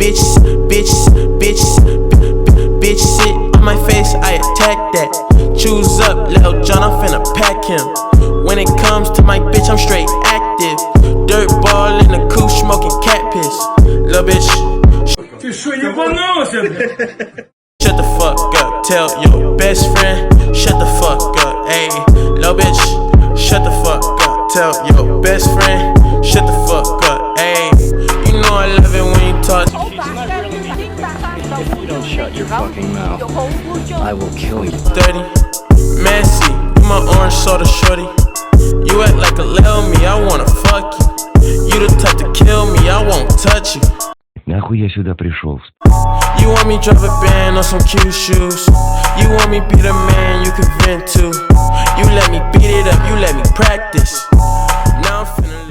bitches, bitches, bitches, bitch sit on my face, I attack that. Choose up, Lil John, I'm finna pack him. When it comes to my bitch, I'm straight active. Dirt ball in the coupe, smoking cat piss. Lil bitch, Ты шо, ебанулся, блядь? shut the fuck up, tell your best friend, shut the fuck up, ayy. Lil bitch, shut the fuck up, tell your best friend, shut the fuck up, ayy. You know I love it when you talk. If you don't shut your fucking mouth, I will kill you. 30, messy, you my orange soda shorty. You act like a lil me, I wanna fuck you. You the type to kill me, I won't touch you. Нахуй я сюда пришел? You want me drop a band on some cute shoes. You want me be the man you can vent to. You let me beat it up, you let me practice. Now I'm finna